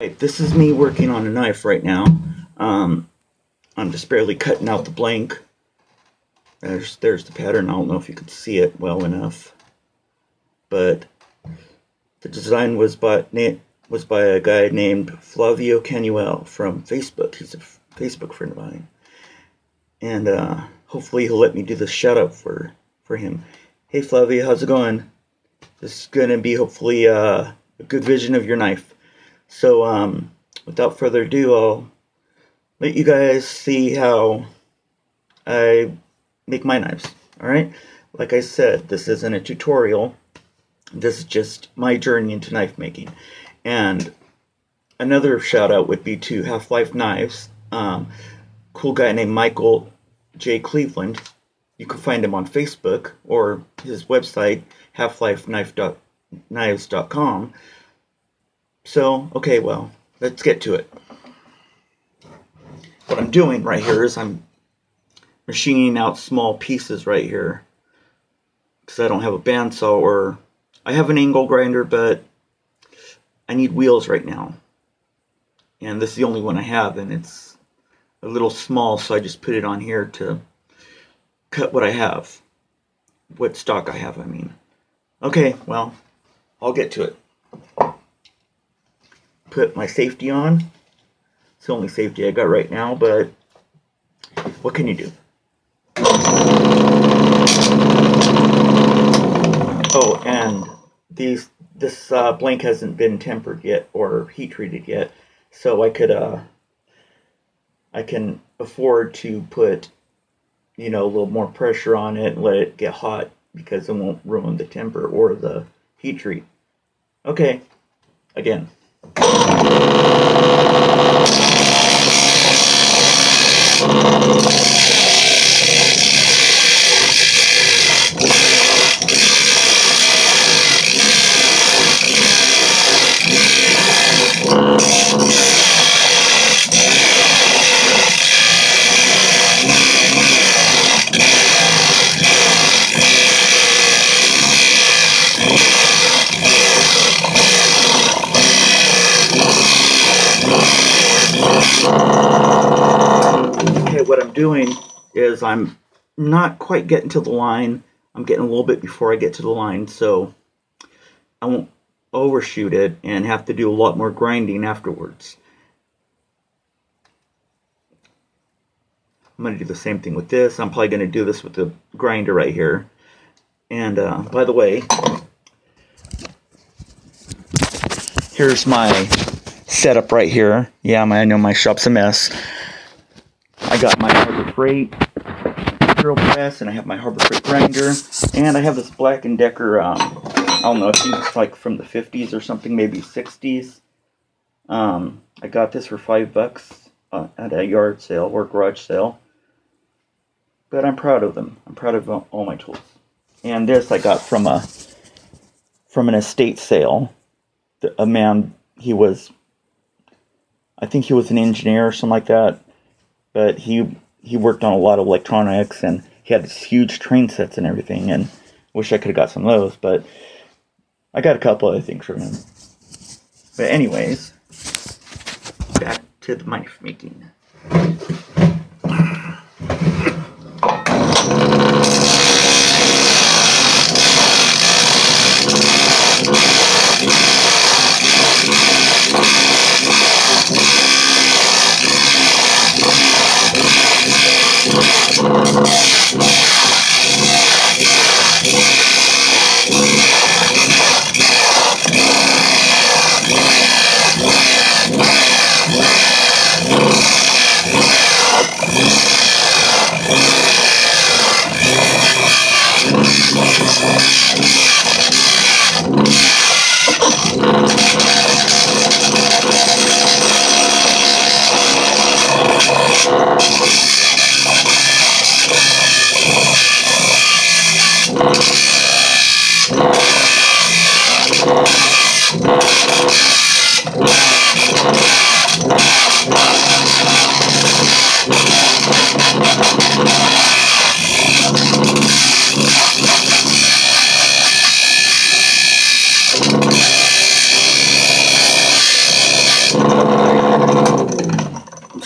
Right, this is me working on a knife right now. I'm just barely cutting out the blank. There's the pattern. I don't know if you can see it well enough, but the design was by a guy named Flavio Canuel from Facebook. He's a Facebook friend of mine, and hopefully he'll let me do this shout out for him. Hey Flavio, how's it going? This is gonna be hopefully a good vision of your knife. So without further ado, I'll let you guys see how I make my knives. Alright? Like I said, this isn't a tutorial. This is just my journey into knife making. And another shout out would be to Half-Life Knives. Cool guy named Michael J. Cleveland. You can find him on Facebook or his website, halflifeknives.com. So, okay, well, let's get to it. What I'm doing right here is I'm machining out small pieces right here, because I don't have a bandsaw, or I have an angle grinder, but I need wheels right now. And this is the only one I have, and it's a little small, so I just put it on here to cut what I have. What stock I have, I mean. Okay, well, I'll get to it. Put my safety on. It's the only safety I got right now, but what can you do? Oh, and this blank hasn't been tempered yet or heat treated yet, so I can afford to put, a little more pressure on it and let it get hot, because it won't ruin the temper or the heat treat. Okay, again. Okay, what I'm doing is I'm not quite getting to the line. I'm getting a little bit before I get to the line, so I won't overshoot it and have to do a lot more grinding afterwards. I'm going to do the same thing with this. I'm probably going to do this with the grinder right here. And by the way, here's my setup right here. Yeah, I know my shop's a mess. I got my Harbor Freight drill press, and I have my Harbor Freight grinder, and I have this Black & Decker, I don't know, I think it's like from the 50s or something, maybe 60s. I got this for $5 at a yard sale or garage sale, but I'm proud of them. I'm proud of all my tools. And this I got from an estate sale. A man, I think he was an engineer or something like that, but he worked on a lot of electronics, and he had these huge train sets and everything, and I wish I could have got some of those, but I got a couple other things from him. But anyways, back to the knife making.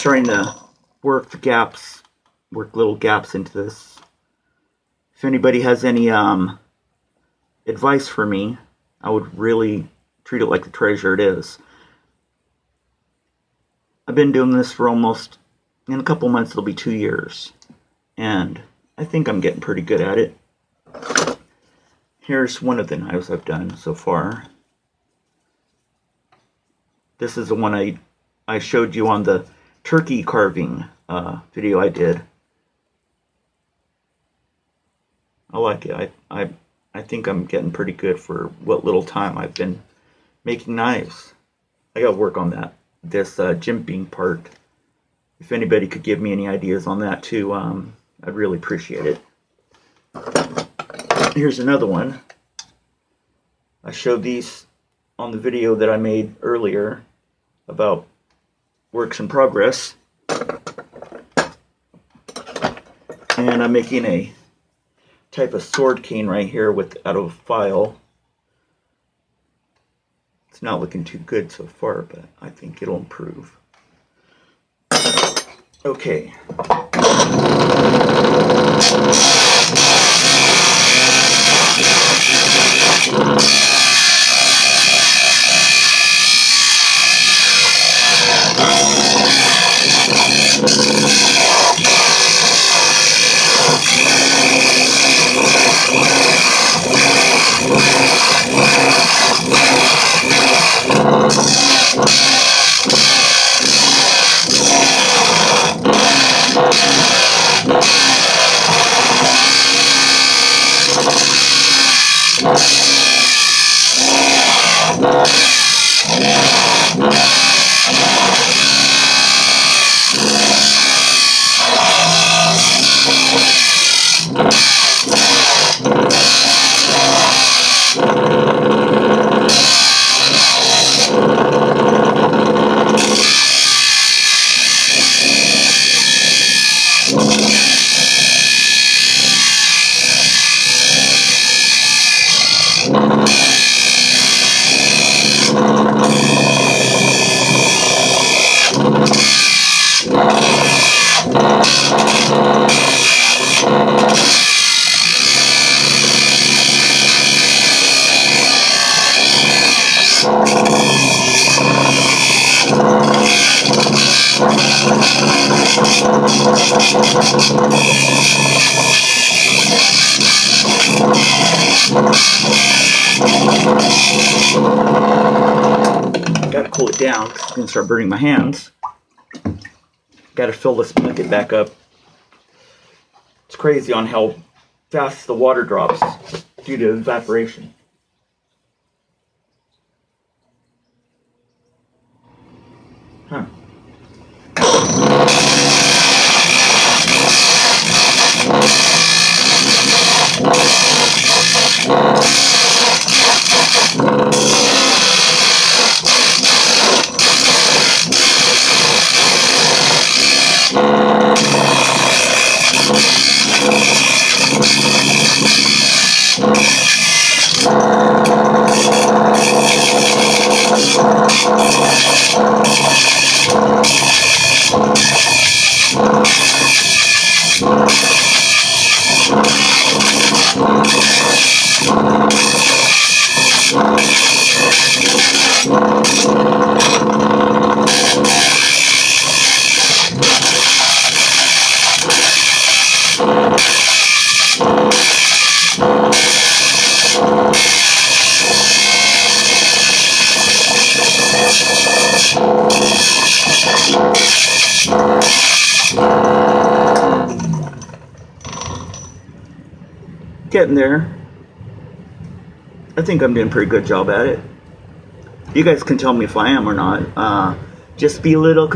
starting to work little gaps into this. If anybody has any advice for me, I would really treat it like the treasure it is. I've been doing this for almost, in a couple months it'll be 2 years, and I think I'm getting pretty good at it. Here's one of the knives I've done so far. This is the one I showed you on the turkey carving video I did. I like it. I think I'm getting pretty good for what little time I've been making knives. I gotta work on this jimping part. If anybody could give me any ideas on that too, I'd really appreciate it. Here's another one. I showed these on the video that I made earlier about works in progress. And I'm making a type of sword cane right here out of a file. It's not looking too good so far, but I think it'll improve. Okay. Gotta cool it down because it's gonna start burning my hands. Gotta fill this bucket back up. It's crazy on how fast the water drops due to evaporation. Huh. Getting there. I think I'm doing a pretty good job at it. You guys can tell me if I am or not. Just be a little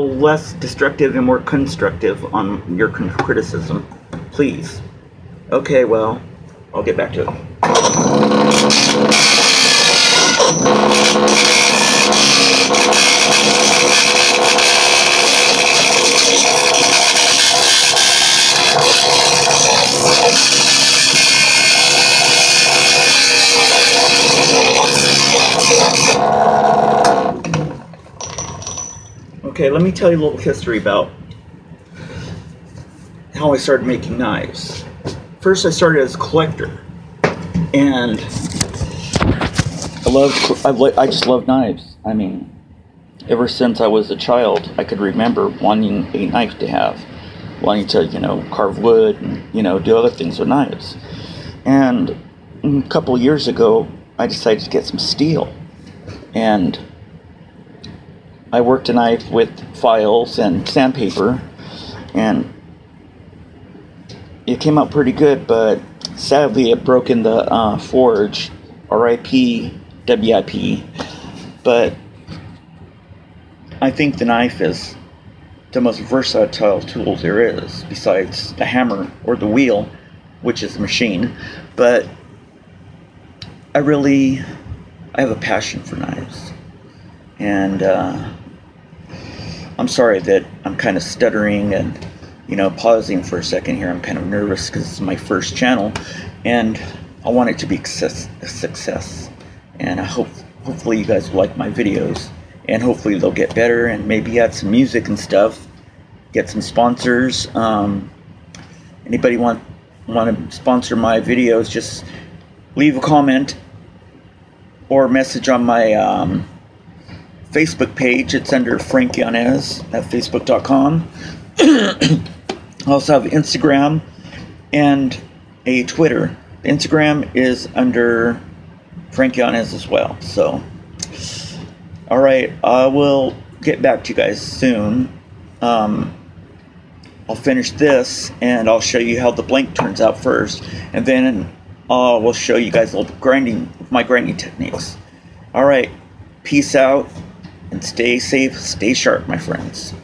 less destructive and more constructive on your criticism, please. Okay, well, I'll get back to it. Okay, let me tell you a little history about how I started making knives. First, I started as a collector, and I just love knives. I mean, ever since I was a child, I could remember wanting a knife to have, wanting to, carve wood and, do other things with knives. And a couple of years ago, I decided to get some steel, and I worked a knife with files and sandpaper, and it came out pretty good, but sadly it broke in the forge, RIP, WIP, but I think the knife is the most versatile tool there is, besides the hammer or the wheel, which is the machine. But I have a passion for knives, and I'm sorry that I'm kind of stuttering and pausing for a second here. I'm kind of nervous because it's my first channel, and I want it to be a success. And I hopefully you guys will like my videos, and hopefully they'll get better, and maybe add some music and stuff, get some sponsors. Anybody want to sponsor my videos, just leave a comment or message on my Facebook page. It's under Frank Yanez at facebook.com. I also have Instagram and a Twitter. Instagram is under Frank Yanez as well. So, alright, I will get back to you guys soon. I'll finish this, and I'll show you how the blank turns out first, and then we'll show you guys a little my grinding techniques. Alright, peace out, and stay safe, stay sharp, my friends.